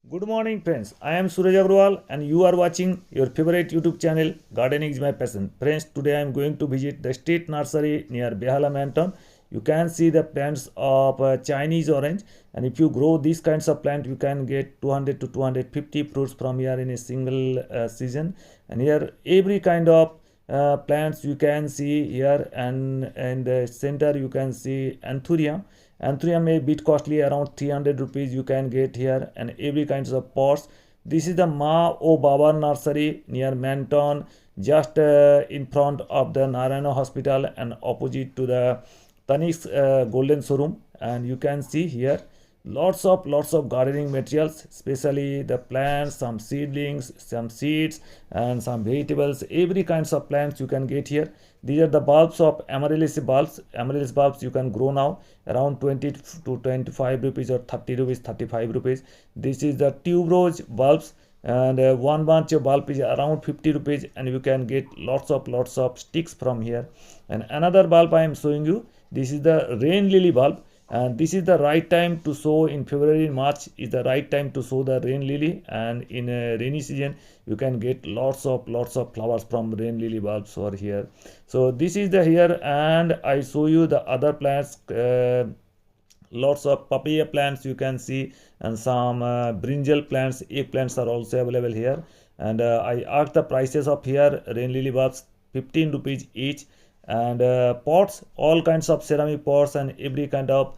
Good morning, friends. I am Suraj Agrawal, and you are watching your favorite YouTube channel, Gardening is My Passion. Friends, today I am going to visit the state nursery near Behala, Manton. You can see the plants of Chinese orange, and if you grow these kinds of plant, you can get 200 to 250 fruits from here in a single season. And here, every kind of plants you can see here, and the center you can see anthurium. Anthurium may bit costly, around 300 rupees you can get here, and every kinds of pots. This is the Ma O Baba nursery near Manton, just in front of the Narayana hospital and opposite to the Tanik's golden showroom. And you can see here lots of gardening materials, especially the plants, some seedlings, some seeds, and some vegetables. Every kinds of plants you can get here. These are the bulbs of Amaryllis bulbs. Amaryllis bulbs you can grow now around 20 to 25 rupees or 30 rupees, 35 rupees. This is the tuberose bulbs, and one bunch of bulb is around 50 rupees, and you can get lots of sticks from here. And another bulb I am showing you, this is the rain lily bulb, and this is the right time to sow. In February March is the right time to sow the rain lily, and in a rainy season you can get lots of flowers from rain lily bulbs over here. So this is the here, and I show you the other plants. Lots of papaya plants you can see, and some brinjal plants, egg plants are also available here. And I asked the prices of here rain lily bulbs 15 rupees each. And pots, all kinds of ceramic pots, and every kind of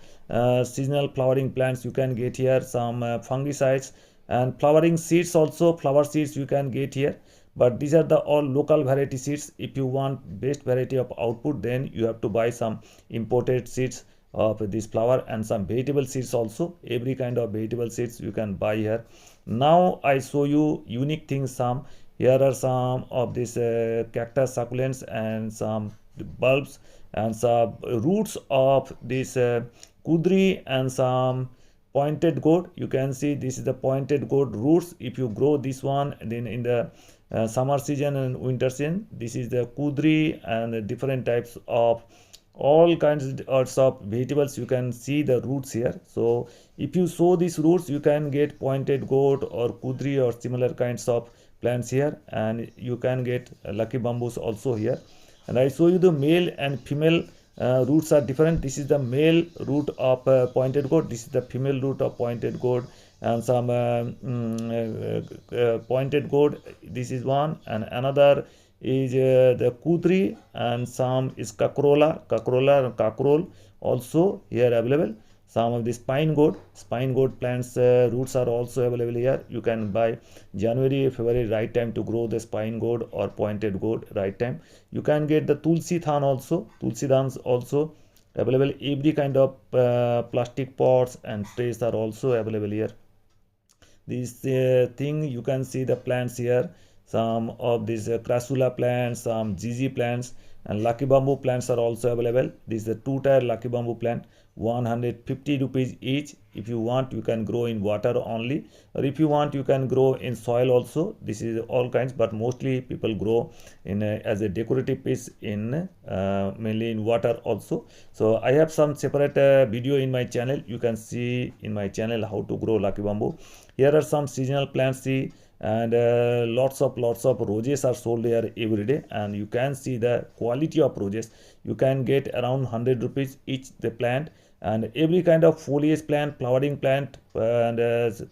seasonal flowering plants you can get here. Some fungicides and flowering seeds also, flower seeds you can get here, but these are the all local variety seeds. If you want best variety of output, then you have to buy some imported seeds of this flower. And some vegetable seeds also, every kind of vegetable seeds you can buy here. Now I show you unique things. Some here are some of these cactus succulents, and some bulbs, and some roots of this kudri, and some pointed gourd. You can see this is the pointed gourd roots. If you grow this one, then in the summer season and winter season, this is the kudri, and different types of all kinds of vegetables. You can see the roots here. So if you sow these roots, you can get pointed gourd or kudri or similar kinds of plants here, and you can get lucky bamboos also here. And I show you the male and female roots are different. This is the male root of pointed gourd, this is the female root of pointed gourd. And some pointed gourd, this is one, and another is the kudri, and some is cacrola and cacrol also here available. Some of the spine gourd plants roots are also available here. You can buy January, February, right time to grow the spine gourd or pointed gourd, right time. You can get the tulsi than also, tulsi dhans also available. Every kind of plastic pots and trays are also available here. This thing you can see the plants here. Some of these crassula plants, some gg plants, and lucky bamboo plants are also available. This is a two-tier lucky bamboo plant, 150 rupees each. If you want, you can grow in water only, or if you want, you can grow in soil also. This is all kinds, but mostly people grow in as a decorative piece in mainly in water also. So I have some separate video in my channel. You can see in my channel how to grow lucky bamboo. Here are some seasonal plants, see, and lots of roses are sold here every day, and you can see the quality of roses. You can get around 100 rupees each the plant. And every kind of foliage plant, flowering plant, and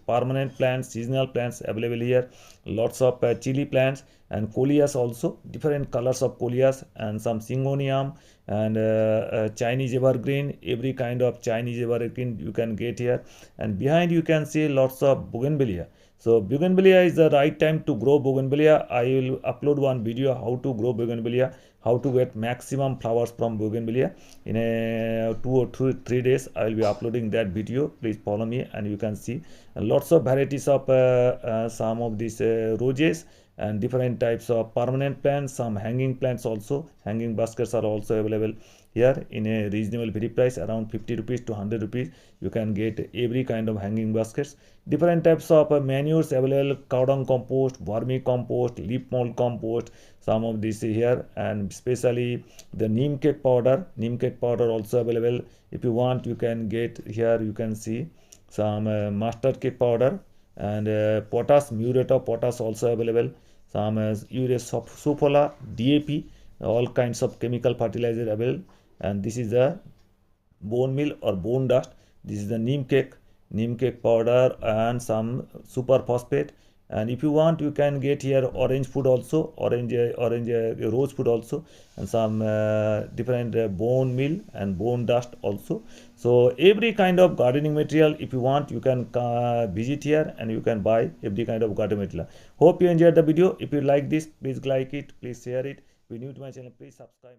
permanent plants, seasonal plants available here. Lots of chili plants and coleus also, different colors of coleus, and some syngonium, and Chinese evergreen. Every kind of Chinese evergreen you can get here. And behind you can see lots of bougainvillea. So bougainvillea is the right time to grow bougainvillea. I will upload one video how to grow bougainvillea, how to get maximum flowers from bougainvillea. In a 2 or 3 days I will be uploading that video. Please follow me, and you can see lots of varieties of some of these roses, and different types of permanent plants, some hanging plants also. Hanging baskets are also available here in a reasonable very price, around 50 rupees to 100 rupees. You can get every kind of hanging baskets. Different types of manures available, cow dung compost, vermicompost, leaf mold compost, some of this here. And especially the neem cake powder also available. If you want, you can get here. You can see some mustard cake powder, and potash, muriate of potash also available. Some urea sulfola, DAP, all kinds of chemical fertilizer available. And this is the bone meal or bone dust. This is the neem cake powder, and some super phosphate. And if you want, you can get here orange food also, orange rose food also, and some different bone meal and bone dust also. So every kind of gardening material, if you want, you can visit here and you can buy every kind of gardening material. Hope you enjoyed the video. If you like this, please like it, please share it. If you're new to my channel, please subscribe.